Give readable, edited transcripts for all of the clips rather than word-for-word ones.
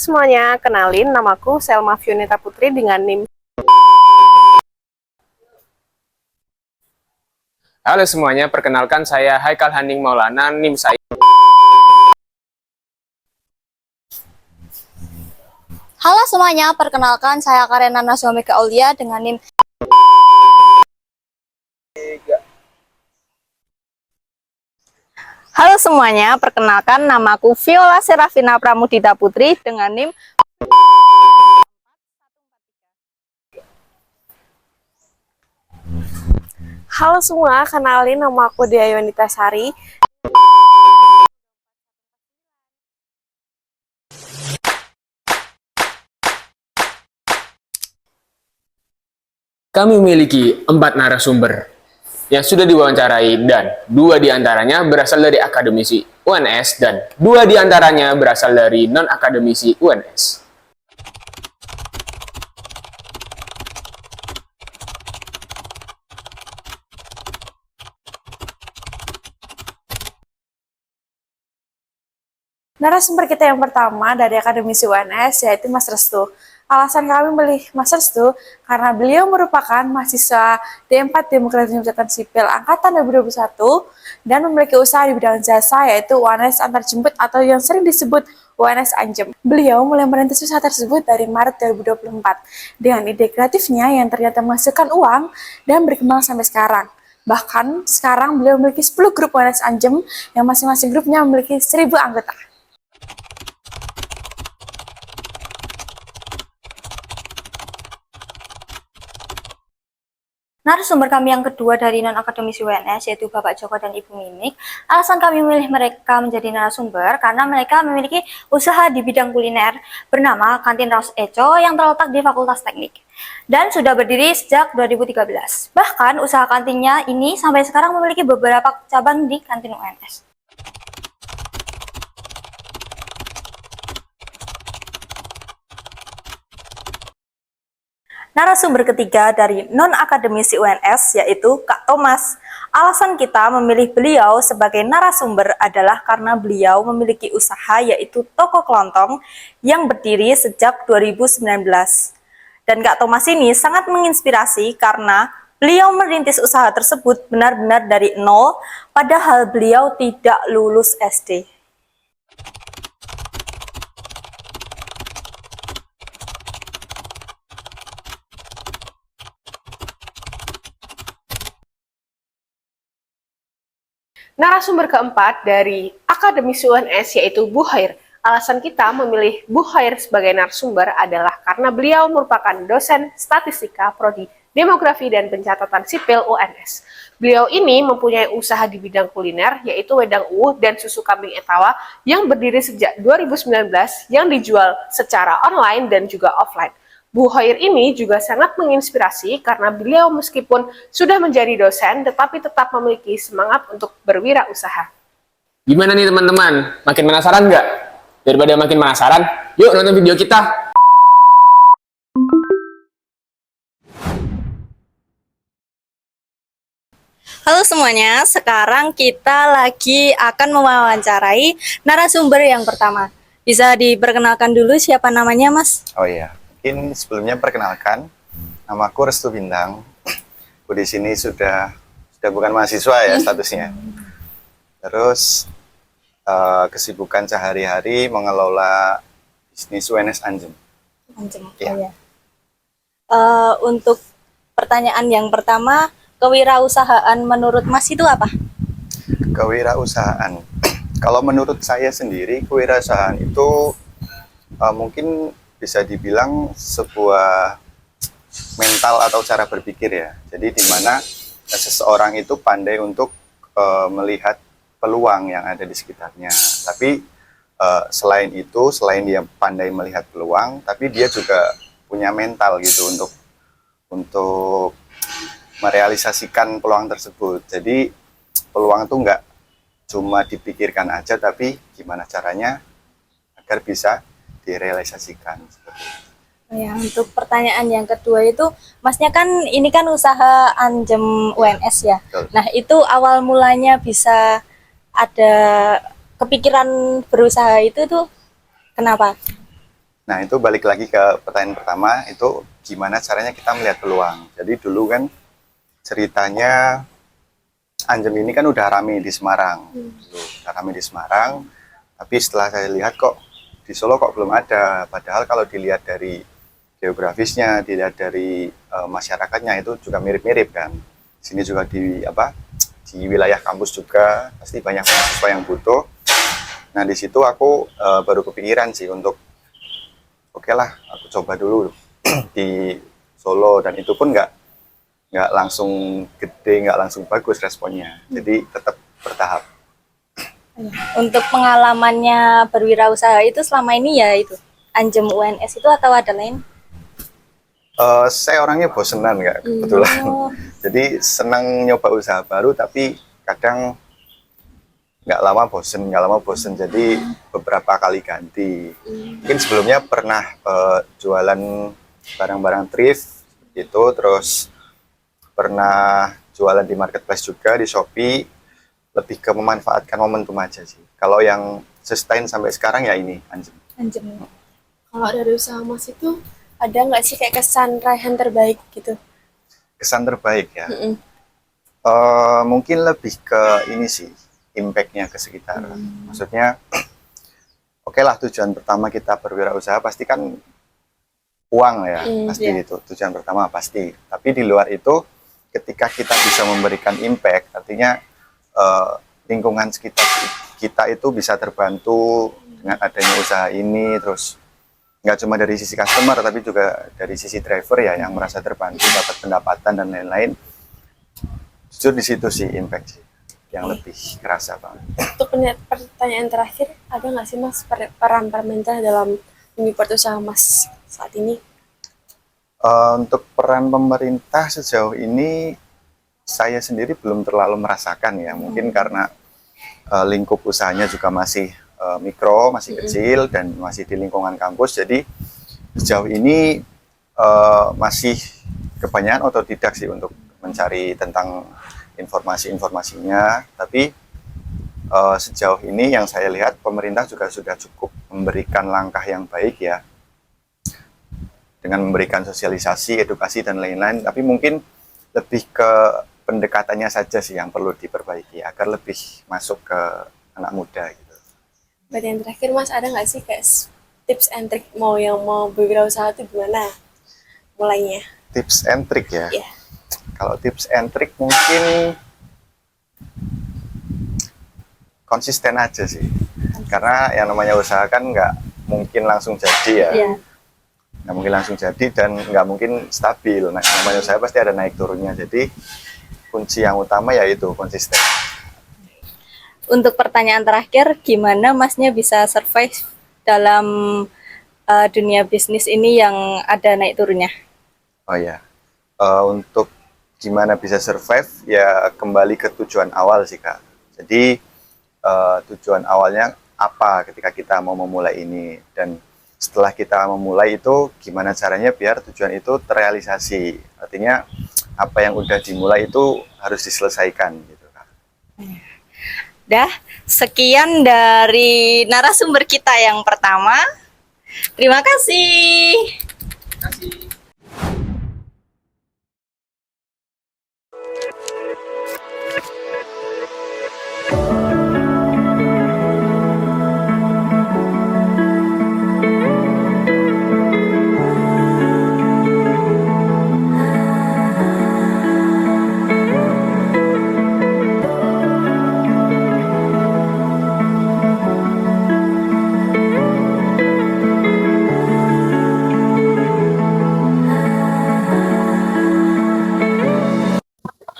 semuanya, kenalin namaku Selma Fionita Putri dengan NIM. Halo semuanya, perkenalkan saya Haikal Haning Maulana, NIM saya. Halo semuanya, perkenalkan saya Karena Nazwamika Aulia dengan NIM. Halo semuanya, perkenalkan namaku Viola Serafina Pramudita Putri dengan NIM. Halo semua, kenalin nama aku Dea Yonita Sari. Kami memiliki 4 narasumber yang sudah diwawancarai dan 2 diantaranya berasal dari akademisi UNS dan 2 diantaranya berasal dari non-akademisi UNS. Narasumber kita yang pertama dari akademisi UNS yaitu Mas Restu. Alasan kami memilih Mas Restu karena beliau merupakan mahasiswa D4 Demokrasi dan Catatan Sipil Angkatan 2021 dan memiliki usaha di bidang jasa yaitu UNS Antar Jemput atau yang sering disebut UNS Anjem. Beliau mulai merintis usaha tersebut dari Maret 2024 dengan ide kreatifnya yang ternyata menghasilkan uang dan berkembang sampai sekarang. Bahkan sekarang beliau memiliki 10 grup UNS Anjem yang masing-masing grupnya memiliki 1000 anggota. Narasumber kami yang kedua dari non-akademisi UNS yaitu Bapak Joko dan Ibu Minik. Alasan kami memilih mereka menjadi narasumber karena mereka memiliki usaha di bidang kuliner bernama Kantin Raus Eco yang terletak di Fakultas Teknik dan sudah berdiri sejak 2013. Bahkan usaha kantinnya ini sampai sekarang memiliki beberapa cabang di kantin UNS. Narasumber ketiga dari non-akademisi UNS yaitu Kak Thomas. Alasan kita memilih beliau sebagai narasumber adalah karena beliau memiliki usaha yaitu toko kelontong yang berdiri sejak 2019. Dan Kak Thomas ini sangat menginspirasi karena beliau merintis usaha tersebut benar-benar dari nol, padahal beliau tidak lulus SD. Narasumber keempat dari akademisi UNS yaitu Bu Hair. Alasan kita memilih Bu Hair sebagai narasumber adalah karena beliau merupakan dosen statistika prodi demografi dan pencatatan sipil UNS. Beliau ini mempunyai usaha di bidang kuliner yaitu wedang uwuh dan susu kambing etawa yang berdiri sejak 2019 yang dijual secara online dan juga offline. Bu Hoir ini juga sangat menginspirasi karena beliau meskipun sudah menjadi dosen tetapi tetap memiliki semangat untuk berwirausaha. Gimana nih teman-teman? Makin penasaran nggak? Daripada makin penasaran, yuk nonton video kita. Halo semuanya, sekarang kita lagi akan mewawancarai narasumber yang pertama. Bisa diperkenalkan dulu siapa namanya, Mas? Oh iya, mungkin sebelumnya perkenalkan, namaku Restu Bintang. Aku di sini sudah bukan mahasiswa ya statusnya. Terus kesibukan sehari-hari mengelola bisnis UNS Anjem. Anjem. Ya. Oh, ya. Untuk pertanyaan yang pertama, kewirausahaan menurut Mas itu apa? Kewirausahaan. Kalau menurut saya sendiri, kewirausahaan itu mungkin bisa dibilang sebuah mental atau cara berpikir ya. Jadi di mana seseorang itu pandai untuk melihat peluang yang ada di sekitarnya. Tapi selain itu, selain dia pandai melihat peluang, tapi dia juga punya mental gitu untuk merealisasikan peluang tersebut. Jadi peluang itu nggak cuma dipikirkan aja, tapi gimana caranya agar bisa direalisasikan. Ya, untuk pertanyaan yang kedua itu, Masnya kan ini kan usaha Anjem UNS ya. Betul. Nah, itu awal mulanya bisa ada kepikiran berusaha itu tuh kenapa? Nah, itu balik lagi ke pertanyaan pertama, itu gimana caranya kita melihat peluang. Jadi dulu kan ceritanya Anjem ini kan udah rame di Semarang. Udah rame di Semarang, tapi setelah saya lihat kok di Solo kok belum ada. Padahal kalau dilihat dari geografisnya, dilihat dari masyarakatnya itu juga mirip-mirip kan. Sini juga di wilayah kampus juga pasti banyak mahasiswa yang butuh. Nah, di situ aku baru kepikiran sih untuk oke lah, aku coba dulu di Solo, dan itu pun nggak langsung gede, nggak langsung bagus responnya. Jadi tetap bertahap. Untuk pengalamannya berwirausaha itu selama ini ya itu Anjem UNS itu atau ada lain? Saya orangnya bosenan nggak kebetulan. Jadi senang nyoba usaha baru, tapi kadang nggak lama bosen. Jadi beberapa kali ganti. Mungkin sebelumnya pernah jualan barang-barang thrift gitu, terus pernah jualan di marketplace juga, di Shopee. Lebih ke memanfaatkan momentum aja sih. Kalau yang sustain sampai sekarang ya ini Anjem. Kalau dari usaha Mas itu ada nggak sih kayak kesan raihan terbaik gitu? Kesan terbaik ya. Mungkin lebih ke ini sih, impact-nya ke sekitar. Maksudnya, oke lah, tujuan pertama kita berwirausaha pasti kan uang ya, pasti itu tujuan pertama pasti. Tapi di luar itu, ketika kita bisa memberikan impact, artinya lingkungan sekitar kita itu bisa terbantu dengan adanya usaha ini, terus nggak cuma dari sisi customer tapi juga dari sisi driver ya yang merasa terbantu, dapat pendapatan dan lain-lain. Jujur di situ sih impact sih yang lebih kerasa banget. Untuk pertanyaan terakhir, ada nggak sih Mas peran pemerintah dalam support usaha Mas saat ini? Untuk peran pemerintah sejauh ini saya sendiri belum terlalu merasakan ya, mungkin karena lingkup usahanya juga masih mikro, masih kecil, dan masih di lingkungan kampus. Jadi sejauh ini masih kebanyakan otodidak sih untuk mencari tentang informasi-informasinya. Tapi sejauh ini yang saya lihat pemerintah juga sudah cukup memberikan langkah yang baik ya, dengan memberikan sosialisasi, edukasi dan lain-lain. Tapi mungkin lebih ke pendekatannya saja sih yang perlu diperbaiki agar lebih masuk ke anak muda gitu. Berarti yang terakhir Mas, ada nggak sih kayak tips and trick yang mau berwirausaha itu gimana mulainya? Tips and trick ya? Iya. Kalau tips and trick mungkin konsisten aja sih. Karena yang namanya usaha kan nggak mungkin langsung jadi ya. Iya. Nggak mungkin langsung jadi dan nggak mungkin stabil. Nah, namanya usaha pasti ada naik turunnya. Jadi kunci yang utama yaitu konsisten. Untuk pertanyaan terakhir, gimana Masnya bisa survive dalam dunia bisnis ini yang ada naik turunnya? Oh ya, untuk gimana bisa survive ya kembali ke tujuan awal sih Kak. Jadi tujuan awalnya apa ketika kita mau memulai ini, dan setelah kita memulai itu gimana caranya biar tujuan itu terrealisasi. Artinya apa yang udah dimulai itu harus diselesaikan gitu Kak. Dah, sekian dari narasumber kita yang pertama. Terima kasih.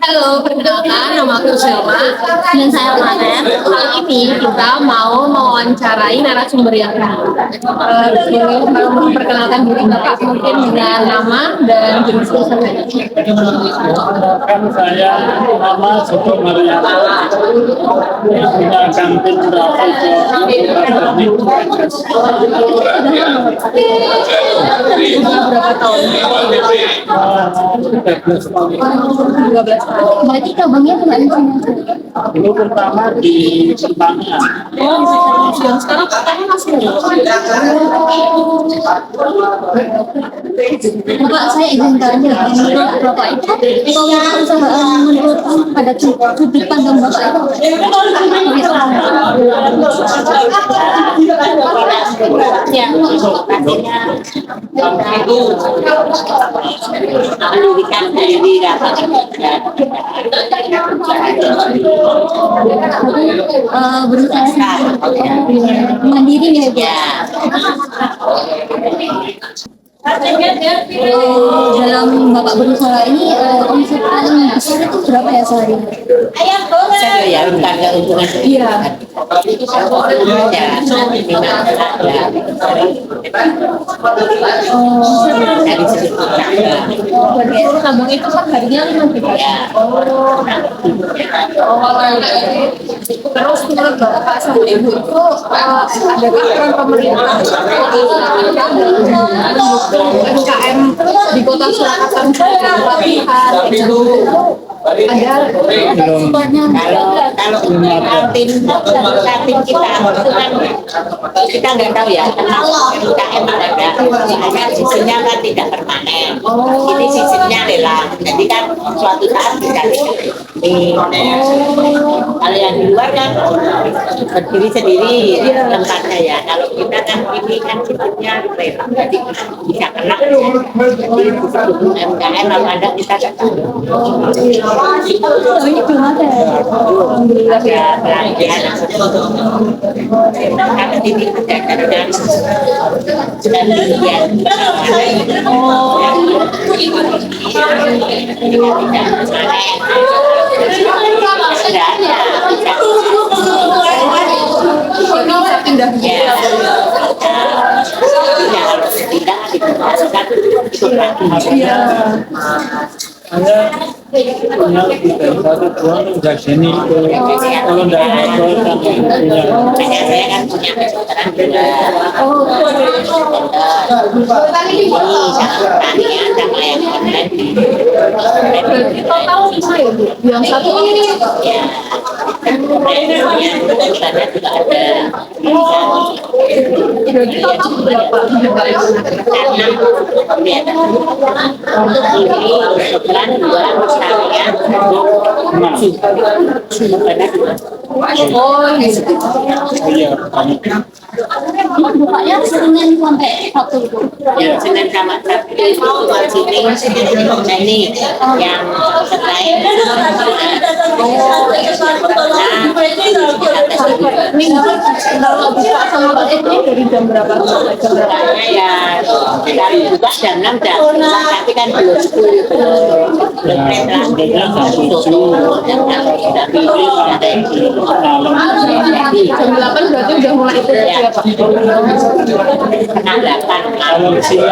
Halo, perkenalkan nama aku Selma dan saya Manen. Kali ini kita mau mewawancarai narasumber yang kedua. Boleh memperkenalkan diri Bapak mungkin dengan nama dan jenis usahanya. Perkenalkan saya nama Soto Mariana, punya kantin Raffles Teknik UNS. Berapa tahun? 13 tahun. 12 tahun. Berarti cabangnya kemana Dulu pertama di pertanian. Yang sekarang katanya masih Bapak, saya izin tanya, menurut Bapak itu kalau perusahaan menurut pada sudut pandang Bapak itu yang pastinya itu pendidikan dari dapat berusaha mandiri ya dalam Bapak berusaha ini omset paling besar itu berapa ya sehari? saya ya tangga hubungan Iya. ya dari sudut Seluruh kampung itu kan harinya 5 juta. Terus menurut Bapak sama Ibu itu adakah peran pemerintah UMKM di Kota Surakarta misalnya pelatihan gitu? Ada kalau kantin kita itu kan kita nggak tahu ya tentang UMKM ada hanya sistemnya kan tidak permanen ini sistemnya lelang jadi kan suatu saat bisa di kalau yang di luar kan berdiri sendiri tempatnya ya kalau kita kan ini kan sistemnya lelang jadi bisa kena UMKM kalau ada kita nggak tahu. ini belum ada ya. Alhamdulillah ya. Karena ini berdasarkan dan lihat Pindah Saya punya tiga satu dua untuk sini kalau tidak ada kan punya saya kan punya restoran juga pertanian sama yang online total 5 ya Bu? Yang satu ini ya kebutuhannya juga ada berarti total berapa? karena ini kebetulan dua pertanian Oh gitu. iya Emang bukanya Senin sampai Sabtu Bu? yang Senin sama Sabtu sini nah ini yang selain Ini kalau buka sama Pak ini dari jam berapa sampai jam berapa? ya dari buka jam 6 jam tapi kan belum belum lah Jam 8 berarti udah mulai itu ya Pak? setengah 8 kalau di sini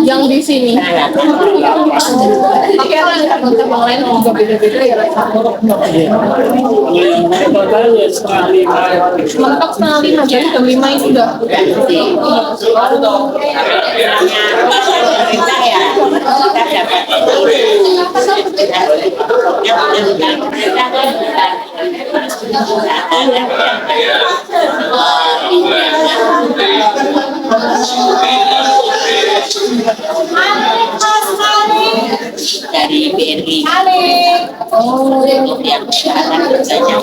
Yang di sini. Oke lah, cabang lain juga beda-beda ya. total ya setengah 5 Mentok setengah 5, jadi jam 5 ini udah. kita ya kita dapat dari BRI yang akan bertanya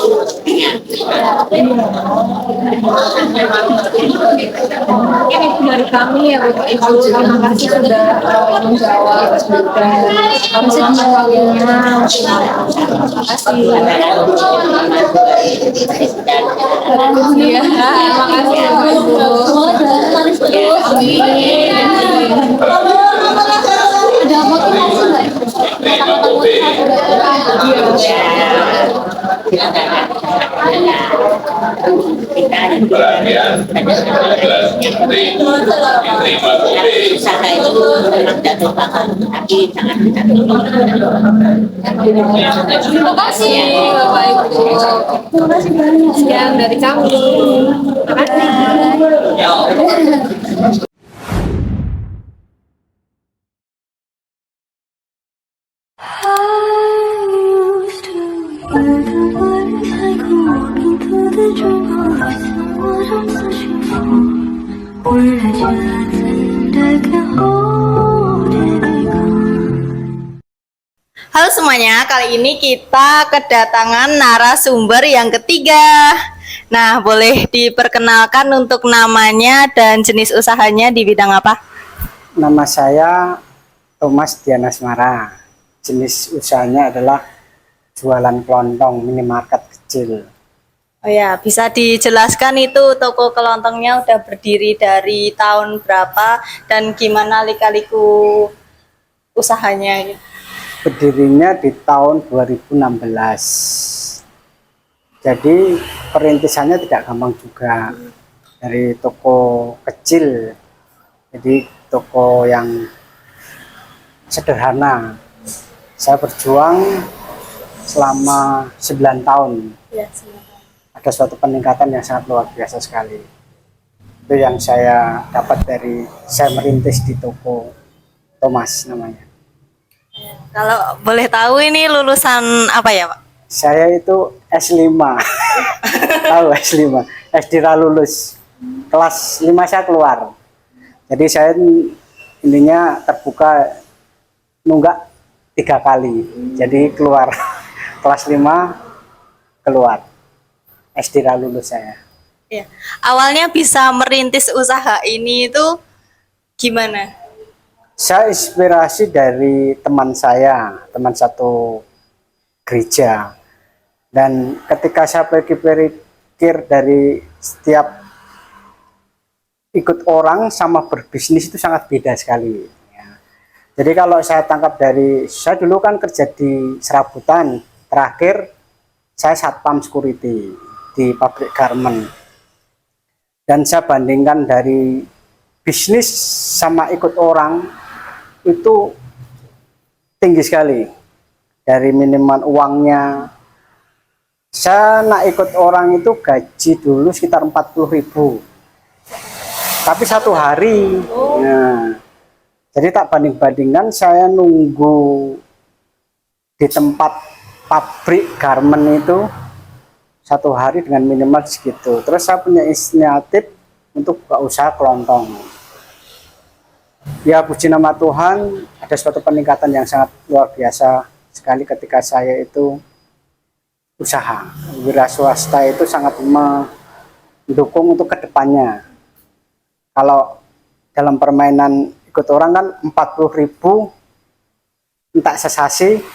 Ini itu dari kami ya Bapak Ibu, terima kasih sudah menjawab dan masih waktunya. Terima kasih. Iya, terima kasih ya Bapak Ibu. Amin. Ada motivasi nggak? Kata-kata motivasi nggak? kita usaha itu memang jatuh banget, tapi jangan kita tolong. Terima kasih Bapak Ibu. Terima kasih banyak. Sekian dari kami. Terima kasih. Halo semuanya, kali ini kita kedatangan narasumber yang ketiga. Nah, boleh diperkenalkan untuk namanya dan jenis usahanya di bidang apa? Nama saya Thomas Dianasmara. Jenis usahanya adalah jualan kelontong minimarket kecil. Oh ya, bisa dijelaskan itu toko kelontongnya udah berdiri dari tahun berapa dan gimana lika-liku usahanya? Berdirinya di tahun 2016. Jadi perintisannya tidak gampang juga. Dari toko kecil, jadi toko yang sederhana. Saya berjuang selama 9 tahun. Ya, Ada suatu peningkatan yang sangat luar biasa sekali. Itu yang saya dapat dari saya merintis di toko Thomas namanya. kalau boleh tahu ini lulusan apa ya, Pak? Saya itu S5. Tahu S5. SD lulus. Kelas 5 saya keluar. Jadi saya ininya terbuka nunggak 3 kali. Jadi keluar kelas 5 keluar. SD lulus saya. Ya. Awalnya bisa merintis usaha ini itu gimana? Saya inspirasi dari teman saya, teman satu gereja. Dan ketika saya pikir dari setiap ikut orang sama berbisnis itu sangat beda sekali. Ya. Jadi kalau saya tangkap dari, saya dulu kan kerja di serabutan, terakhir saya satpam security di pabrik garment. Dan saya bandingkan dari bisnis sama ikut orang, itu tinggi sekali. Dari minimal uangnya, saya nak ikut orang itu gaji dulu sekitar 40.000, tapi 1 hari. Nah, jadi tak banding-bandingkan saya nunggu di tempat pabrik garment itu 1 hari dengan minimal segitu. Terus saya punya inisiatif untuk buka usaha kelontong. Ya, puji nama Tuhan, ada suatu peningkatan yang sangat luar biasa sekali ketika saya itu usaha. Wira swasta itu sangat mendukung untuk kedepannya. Kalau dalam permainan ikut orang kan 40.000 entak sesasi,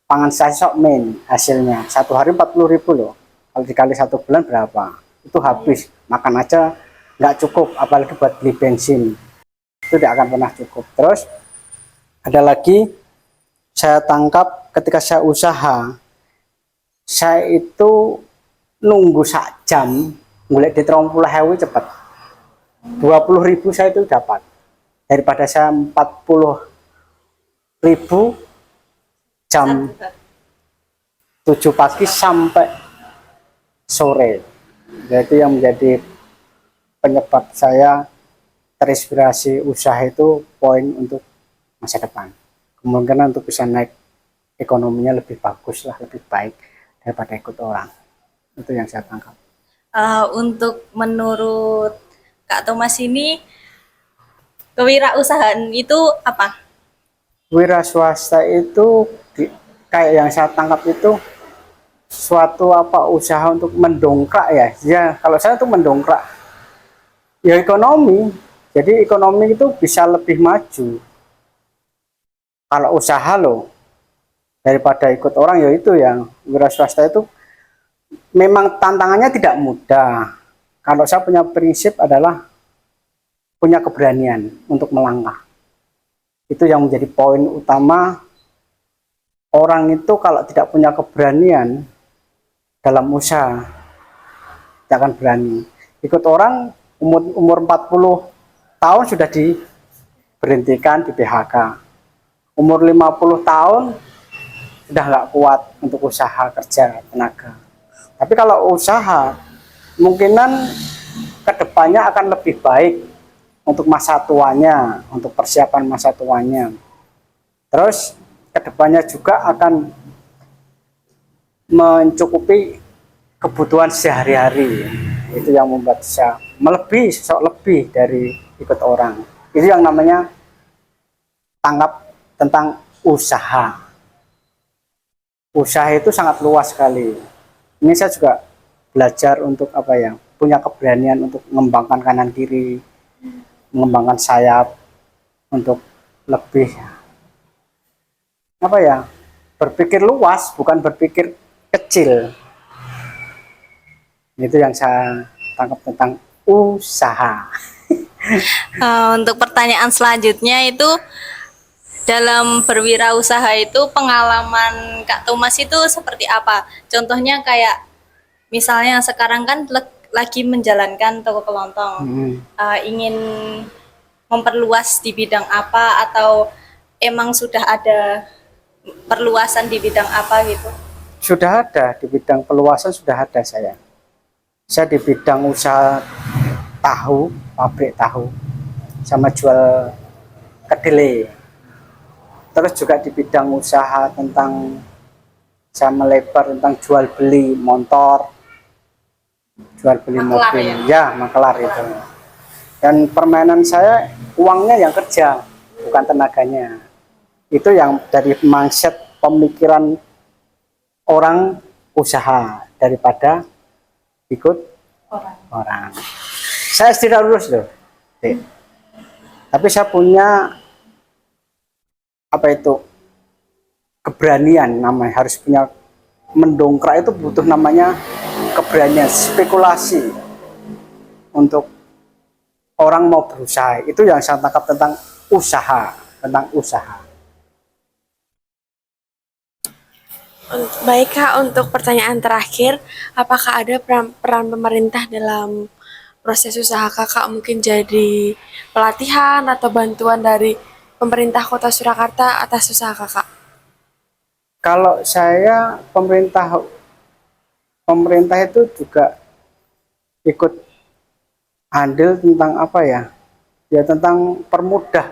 pangan saya sok main hasilnya. 1 hari 40.000 loh. Kalau dikali 1 bulan berapa? Itu habis. Makan aja nggak cukup, apalagi buat beli bensin itu tidak akan pernah cukup. Terus ada lagi saya tangkap ketika saya usaha, saya itu nunggu 1 jam mulai di 30.000 cepat. 20.000 saya itu dapat daripada saya 40.000 jam 7 pagi sampai sore. Jadi yang menjadi penyebab saya terinspirasi usaha itu poin untuk masa depan. Kemungkinan untuk bisa naik ekonominya lebih bagus lah, lebih baik daripada ikut orang. Itu yang saya tangkap. Untuk menurut Kak Thomas ini, kewirausahaan itu apa? Wira swasta itu kayak yang saya tangkap itu suatu usaha untuk mendongkrak ya. Ya, kalau saya itu mendongkrak ya ekonomi. Jadi ekonomi itu bisa lebih maju kalau usaha loh daripada ikut orang. Ya itu yang wira swasta itu memang tantangannya tidak mudah. Kalau saya punya prinsip adalah punya keberanian untuk melangkah. Itu yang menjadi poin utama. Orang itu kalau tidak punya keberanian dalam usaha, tidak akan berani. Ikut orang umur 40 tahun sudah diberhentikan, di PHK. Umur 50 tahun sudah nggak kuat untuk usaha kerja tenaga. Tapi kalau usaha, kemungkinan kedepannya akan lebih baik untuk masa tuanya, untuk persiapan masa tuanya. Terus kedepannya juga akan mencukupi kebutuhan sehari-hari. Itu yang membuat saya melebihi, sosok lebih dari ikut orang. Itu yang namanya tanggap tentang usaha. Usaha itu sangat luas sekali. Ini saya juga belajar untuk apa ya, punya keberanian untuk mengembangkan kanan kiri, mengembangkan sayap untuk lebih apa ya, berpikir luas, bukan berpikir kecil. Itu yang saya tangkap tentang usaha. Untuk pertanyaan selanjutnya itu, dalam berwirausaha itu pengalaman Kak Thomas itu seperti apa? Contohnya kayak misalnya sekarang kan lagi menjalankan toko kelontong, ingin memperluas di bidang apa, atau emang sudah ada perluasan di bidang apa gitu? Sudah ada, di bidang perluasan sudah ada saya. Saya di bidang usaha tahu, pabrik tahu, sama jual kedelai. Terus juga di bidang usaha tentang saya melebar tentang jual beli motor, jual beli mobil, ya makelar itu. Dan permainan saya uangnya yang kerja, bukan tenaganya. Itu yang dari mindset pemikiran orang usaha daripada ikut orang. Saya tidak lulus loh, tapi saya punya apa itu, keberanian, namanya harus punya, mendongkrak itu butuh namanya keberanian, spekulasi untuk orang mau berusaha. Itu yang saya tangkap tentang usaha, tentang usaha. Baik Kak, untuk pertanyaan terakhir, apakah ada peran pemerintah dalam proses usaha Kakak, mungkin jadi pelatihan atau bantuan dari pemerintah Kota Surakarta atas usaha Kakak? Kalau saya, pemerintah itu juga ikut andil tentang apa ya, ya tentang permudah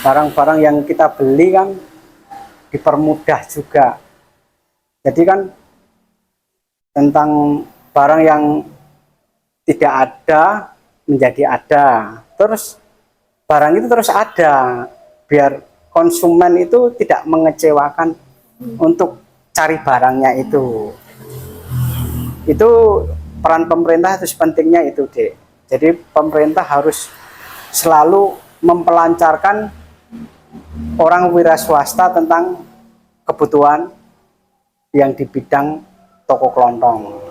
barang-barang yang kita beli kan dipermudah juga. Jadi kan tentang barang yang tidak ada menjadi ada, terus barang itu terus ada, biar konsumen itu tidak mengecewakan untuk cari barangnya itu. Itu peran pemerintah itu pentingnya itu, Dek. Jadi pemerintah harus selalu mempelancarkan orang wira swasta tentang kebutuhan yang di bidang toko kelontong.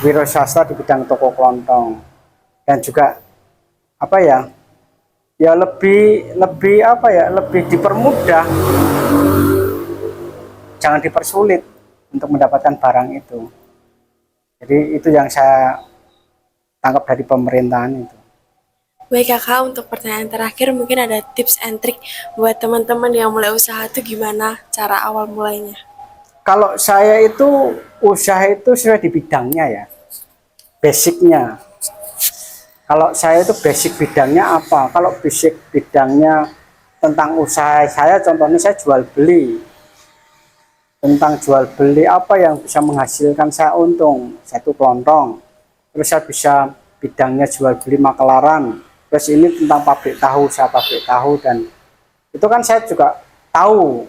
Wira swasta di bidang toko kelontong. Dan juga apa ya? Ya lebih apa ya, lebih dipermudah, jangan dipersulit untuk mendapatkan barang itu. Jadi itu yang saya tangkap dari pemerintahan itu. Baik Kakak, untuk pertanyaan terakhir mungkin ada tips and trick buat teman-teman yang mulai usaha itu gimana cara awal mulainya? Kalau saya itu usaha itu sudah di bidangnya ya, basicnya. Kalau saya itu basic bidangnya apa? Kalau basic bidangnya tentang usaha saya, contohnya saya jual beli. Tentang jual beli apa yang bisa menghasilkan saya untung, satu kelontong. Terus saya bisa bidangnya jual beli makelaran. Terus ini tentang pabrik tahu, saya pabrik tahu, dan itu kan saya juga tahu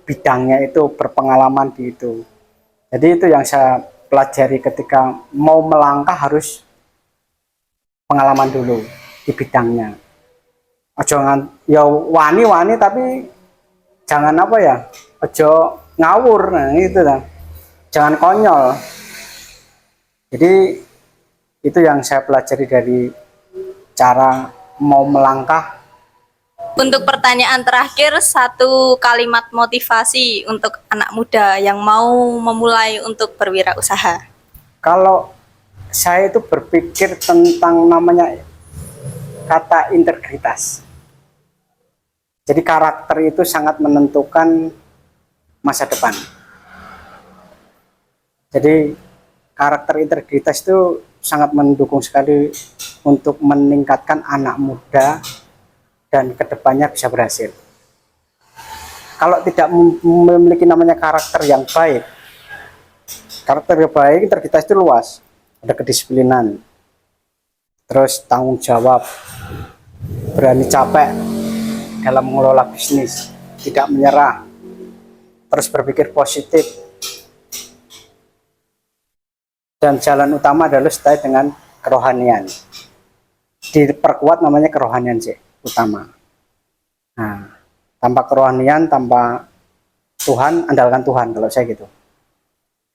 bidangnya itu, berpengalaman di itu. Jadi itu yang saya pelajari ketika mau melangkah, harus pengalaman dulu di bidangnya. Jangan ya wani tapi jangan apa ya, ojo ngawur, nah itu lah. Jangan konyol. Jadi itu yang saya pelajari dari cara mau melangkah Untuk pertanyaan terakhir, satu kalimat motivasi untuk anak muda yang mau memulai untuk berwirausaha. Kalau saya itu berpikir tentang namanya kata integritas. Jadi karakter itu sangat menentukan masa depan. Jadi karakter integritas itu sangat mendukung sekali untuk meningkatkan anak muda dan kedepannya bisa berhasil. Kalau tidak memiliki namanya karakter yang baik, karakter yang baik, integritas itu luas. Ada kedisiplinan, terus tanggung jawab, berani capek dalam mengelola bisnis, tidak menyerah, terus berpikir positif. Dan jalan utama adalah sesuai dengan kerohanian. Diperkuat namanya kerohanian sih utama. Nah, tanpa kerohanian, tanpa Tuhan, andalkan Tuhan kalau saya gitu.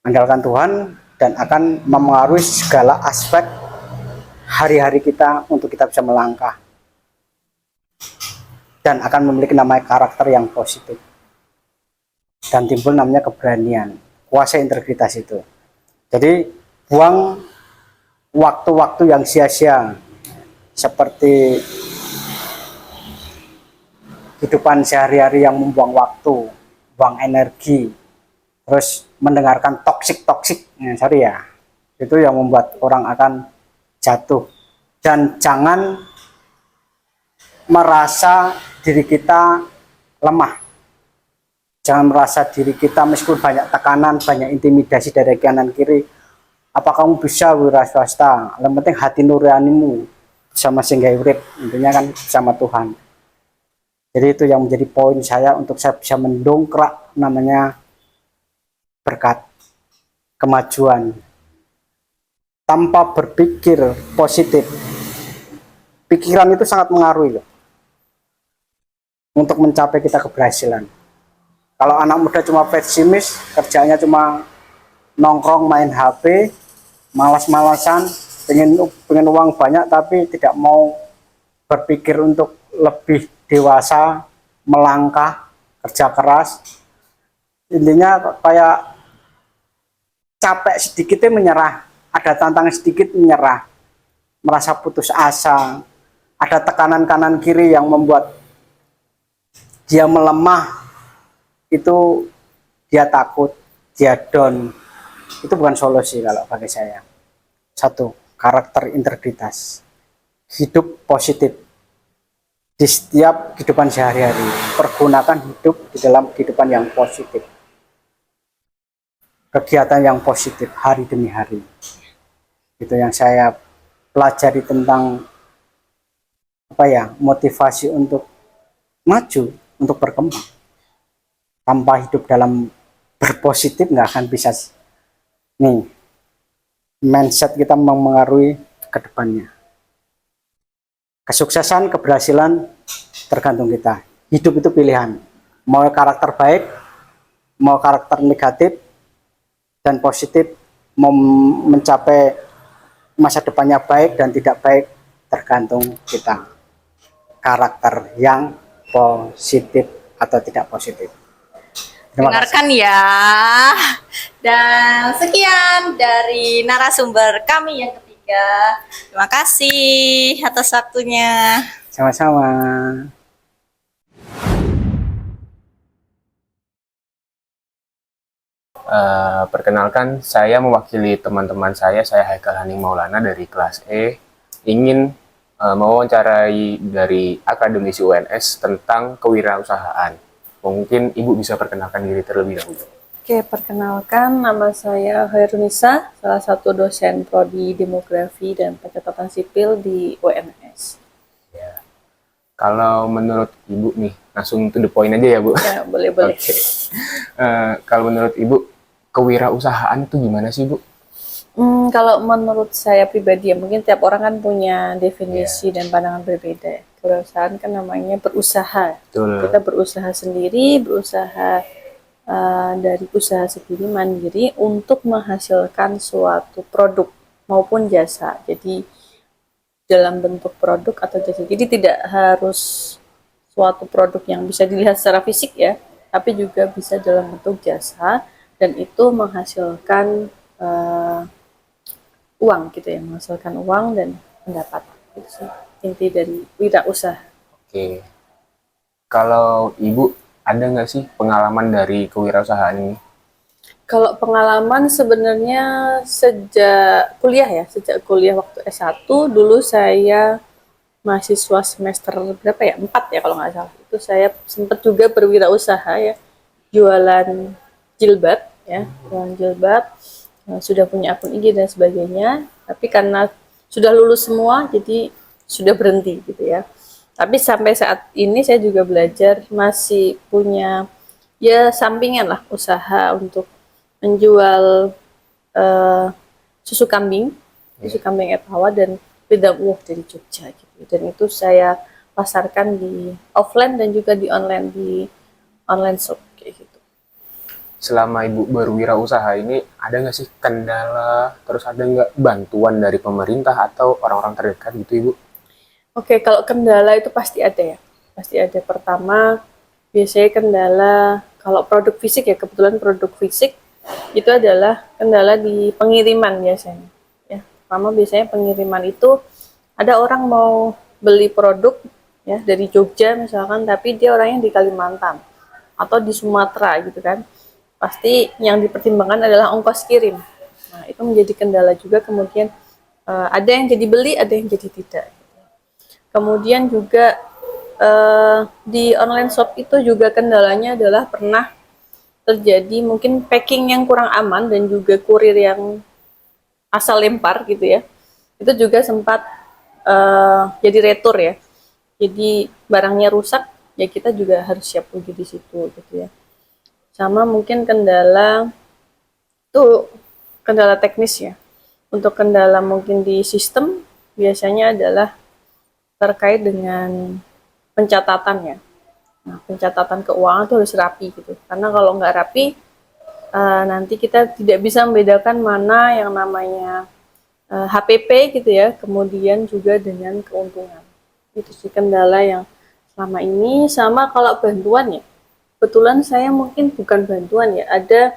Andalkan Tuhan dan akan memengaruhi segala aspek hari-hari kita untuk kita bisa melangkah. Dan akan memiliki namanya karakter yang positif. Dan timbul namanya keberanian, kuasa integritas itu. Jadi buang waktu-waktu yang sia-sia seperti kehidupan sehari-hari yang membuang waktu, buang energi, terus mendengarkan toksik, sorry ya, itu yang membuat orang akan jatuh. Dan jangan merasa diri kita lemah, jangan merasa diri kita meskipun banyak tekanan, banyak intimidasi dari kanan kiri, apa kamu bisa wira swasta, yang penting hati nuranimu sama singgah urip, intinya kan sama Tuhan. Jadi itu yang menjadi poin saya untuk saya bisa mendongkrak namanya berkat kemajuan tanpa berpikir positif. Pikiran itu sangat mengaruhi loh untuk mencapai kita keberhasilan. Kalau anak muda cuma pesimis, kerjanya cuma nongkrong main HP, malas-malasan, pengen uang banyak tapi tidak mau berpikir untuk lebih dewasa, melangkah, kerja keras, intinya kayak capek sedikitnya menyerah, ada tantangan sedikit menyerah, merasa putus asa, ada tekanan kanan kiri yang membuat dia melemah, itu dia takut, dia down. Itu bukan solusi kalau bagi saya. Satu, karakter integritas, hidup positif di setiap kehidupan sehari-hari, pergunakan hidup di dalam kehidupan yang positif, kegiatan yang positif hari demi hari. Itu yang saya pelajari tentang apa ya, motivasi untuk maju, untuk berkembang. Tanpa hidup dalam berpositif nggak akan bisa. Nih, mindset kita mempengaruhi ke depannya. Kesuksesan, keberhasilan tergantung kita. Hidup itu pilihan. Mau karakter baik, mau karakter negatif dan positif, mau mencapai masa depannya baik dan tidak baik, tergantung kita. Karakter yang positif atau tidak positif. Dengarkan ya. Dan sekian dari narasumber kami yang ketiga. Terima kasih atas waktunya. Sama-sama. Perkenalkan, saya mewakili teman-teman saya Haikal Haning Maulana dari kelas E, ingin mewawancarai dari akademisi UNS tentang kewirausahaan. Mungkin Ibu bisa perkenalkan diri terlebih dahulu. Oke, perkenalkan, nama saya Hairunisa, salah satu dosen prodi Demografi dan Pencatatan Sipil di UNS. Ya. Kalau menurut Ibu nih, langsung to the point aja ya Bu. Ya, boleh-boleh. Oke. Kalau menurut Ibu, kewirausahaan itu gimana sih Bu? Kalau menurut saya pribadi, ya mungkin tiap orang kan punya definisi dan pandangan berbeda. Kewirausahaan kan namanya berusaha. Betul. Kita berusaha sendiri, berusaha dari usaha sendiri mandiri untuk menghasilkan suatu produk maupun jasa. Jadi dalam bentuk produk atau jasa. Jadi tidak harus suatu produk yang bisa dilihat secara fisik ya, tapi juga bisa dalam bentuk jasa, dan itu menghasilkan uang gitu ya, menghasilkan uang dan pendapatan. Itu sih inti dari wirausaha. Oke. Kalau Ibu ada nggak sih pengalaman dari kewirausahaan ini? Kalau pengalaman sebenarnya sejak kuliah ya, sejak kuliah waktu S1 dulu saya mahasiswa semester berapa ya? 4 ya kalau nggak salah. Itu saya sempat juga berwirausaha ya, jualan jilbab ya, jualan jilbab. Sudah punya akun IG dan sebagainya, tapi karena sudah lulus semua jadi sudah berhenti gitu ya. Tapi sampai saat ini saya juga belajar, masih punya ya sampingan lah usaha untuk menjual eh, susu kambing Etawa dan wedang uwok dari Jogja gitu. Dan itu saya pasarkan di offline dan juga di online shop kayak gitu. Selama Ibu berwirausaha ini ada nggak sih kendala, terus ada nggak bantuan dari pemerintah atau orang-orang terdekat gitu Ibu? Oke, kalau kendala itu pasti ada ya. Pasti ada. Pertama, biasanya kendala kalau produk fisik ya, kebetulan produk fisik itu adalah kendala di pengiriman biasanya. Ya, pertama biasanya pengiriman itu ada orang mau beli produk ya dari Jogja misalkan, tapi dia orangnya di Kalimantan atau di Sumatera gitu kan. Pasti yang dipertimbangkan adalah ongkos kirim. Nah, itu menjadi kendala juga. Kemudian ada yang jadi beli, ada yang jadi tidak. Kemudian juga di online shop itu juga kendalanya adalah pernah terjadi mungkin packing yang kurang aman dan juga kurir yang asal lempar gitu ya. Itu juga sempat jadi retur ya. Jadi barangnya rusak, ya kita juga harus siap rugi di situ gitu ya. Sama mungkin kendala itu kendala teknis ya. Untuk kendala mungkin di sistem biasanya adalah terkait dengan pencatatannya. Nah, pencatatan keuangan itu harus rapi gitu. Karena kalau nggak rapi, nanti kita tidak bisa membedakan mana yang namanya HPP gitu ya, kemudian juga dengan keuntungan. Itu sih kendala yang selama ini. Sama kalau bantuan ya, kebetulan saya mungkin bukan bantuan ya, ada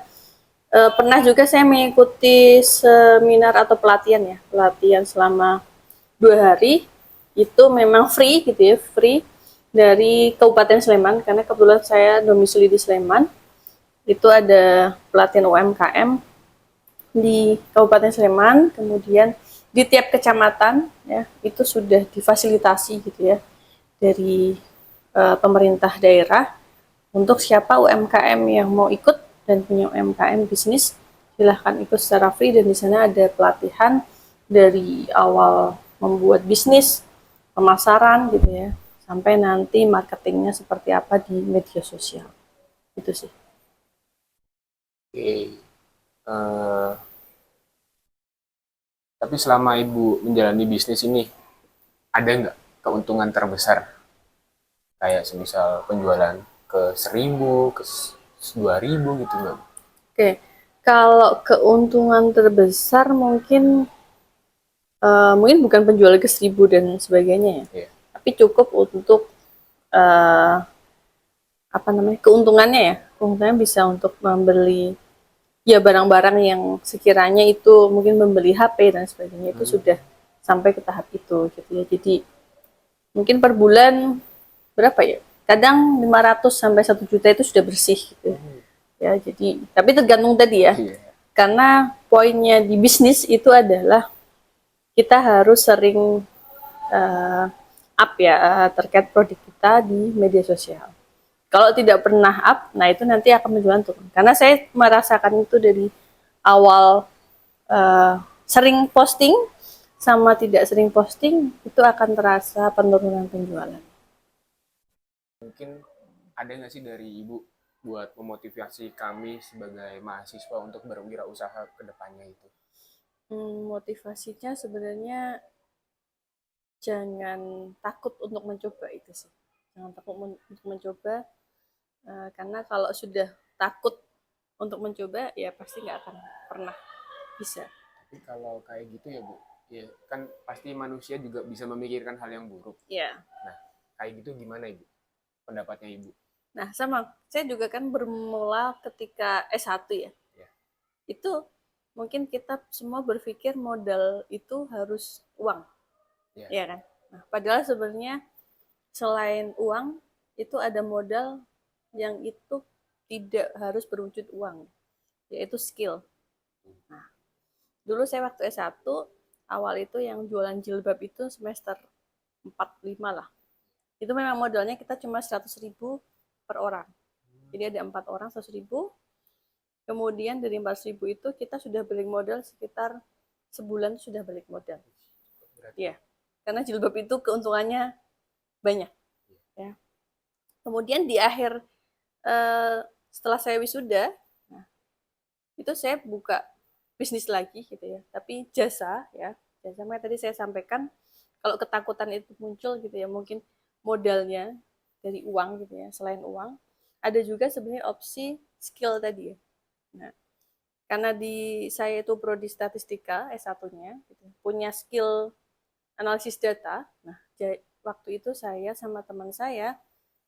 pernah juga saya mengikuti seminar atau pelatihan ya, pelatihan selama 2 hari, itu memang free gitu ya, free dari Kabupaten Sleman, karena kebetulan saya domisili di Sleman. Itu ada pelatihan UMKM di Kabupaten Sleman, kemudian di tiap kecamatan ya itu sudah difasilitasi gitu ya dari pemerintah daerah untuk siapa UMKM yang mau ikut dan punya UMKM bisnis, silahkan ikut secara free. Dan di sana ada pelatihan dari awal membuat bisnis, pemasaran gitu ya, sampai nanti marketingnya seperti apa di media sosial. Itu sih. Oke. Eh, tapi selama Ibu menjalani bisnis ini, ada nggak keuntungan terbesar? Kayak semisal penjualan ke 1.000, ke 2.000 gitu nggak? Oke, kalau keuntungan terbesar mungkin mungkin bukan penjualan ke 1.000 dan sebagainya ya, Iya. tapi cukup untuk apa namanya, keuntungannya ya, keuntungannya bisa untuk membeli ya barang-barang yang sekiranya itu mungkin membeli HP dan sebagainya, itu sudah sampai ke tahap itu gitu ya. Jadi mungkin per bulan berapa ya, kadang 500 sampai 1 juta itu sudah bersih gitu ya. Jadi tapi tergantung tadi ya, Iya. karena poinnya di bisnis itu adalah kita harus sering up ya terkait produk kita di media sosial. Kalau tidak pernah up, nah itu nanti akan menjual turun. Karena saya merasakan itu dari awal, sering posting sama tidak sering posting itu akan terasa penurunan penjualan. Mungkin ada nggak sih dari Ibu buat memotivasi kami sebagai mahasiswa untuk berwirausaha ke depannya itu? Motivasinya sebenarnya jangan takut untuk mencoba, itu sih. Jangan takut untuk mencoba, karena kalau sudah takut untuk mencoba ya pasti nggak akan pernah bisa. Tapi kalau kayak gitu ya Bu, ya kan pasti manusia juga bisa memikirkan hal yang buruk. Ya, Nah, kayak gitu gimana Ibu? pendapatnya Ibu? Nah, sama. Saya juga kan bermula ketika S1 ya. Ya. Itu mungkin kita semua berpikir modal itu harus uang. Ya. Iya kan? Nah, padahal sebenarnya selain uang, itu ada modal yang itu tidak harus berwujud uang, yaitu skill. Nah, dulu saya waktu S1, awal itu yang jualan jilbab itu semester 4-5 lah. Itu memang modalnya kita cuma 100.000 per orang. Jadi ada 4 orang 100.000. Kemudian dari 400.000 itu kita sudah balik modal sekitar sebulan sudah balik modal. Iya. Karena jilbab itu keuntungannya banyak. Ya. Kemudian di akhir setelah saya wisuda, nah, itu saya buka bisnis lagi gitu ya. Tapi jasa ya. Jasa makanya tadi saya sampaikan kalau ketakutan itu muncul gitu ya, mungkin modalnya dari uang gitu ya, selain uang, ada juga sebenarnya opsi skill tadi ya. Nah, karena di saya itu prodi statistika S1-nya gitu, punya skill analisis data. Nah, waktu itu saya sama teman saya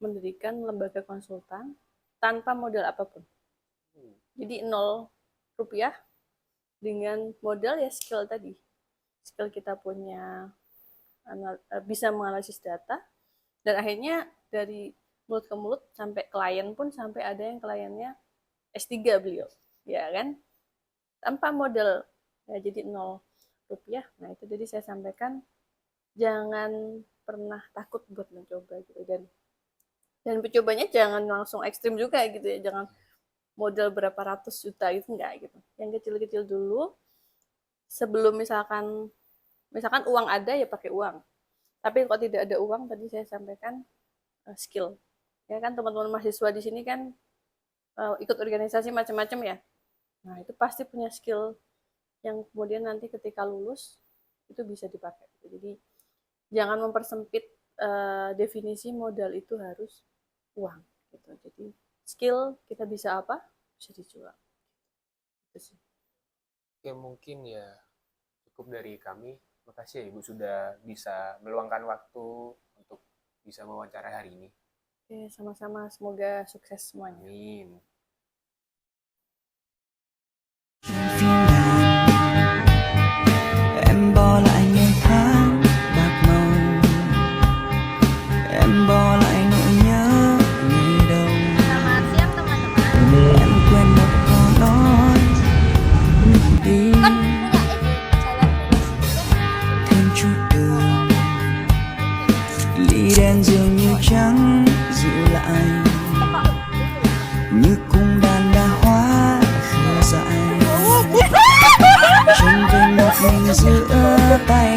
mendirikan lembaga konsultan tanpa modal apapun. Jadi 0 rupiah dengan modal ya skill tadi. Skill kita punya bisa menganalisis data, dan akhirnya dari mulut ke mulut sampai klien pun sampai ada yang kliennya S3 beliau, ya kan? Tanpa modal, ya jadi 0 rupiah. Nah itu jadi saya sampaikan jangan pernah takut buat mencoba gitu, dan mencobanya jangan langsung ekstrim juga gitu ya, jangan modal berapa ratus juta itu enggak gitu. Yang kecil-kecil dulu, sebelum misalkan uang ada ya pakai uang. Tapi kalau tidak ada uang, tadi saya sampaikan skill. Ya kan teman-teman mahasiswa di sini kan ikut organisasi macam-macam ya. Nah, itu pasti punya skill yang kemudian nanti ketika lulus itu bisa dipakai. Jadi jangan mempersempit definisi modal itu harus uang gitu. Jadi skill kita bisa apa? Bisa dijual. Itu sih. Oke, mungkin ya cukup dari kami. Makasih ya Ibu sudah bisa meluangkan waktu untuk bisa mewawancara hari ini. Oke, sama-sama. Semoga sukses semuanya. Amin. Em bỏ lại ngày tháng bạc màu, em bỏ lại nỗi nhớ ngày đầu. Selamat siang teman-teman. Em quên một câu nói đi thêm chút đường, ly đen dường như trắng dịu lại như cung đàn đa hoa khờ dại. Trông về một mình giữa tay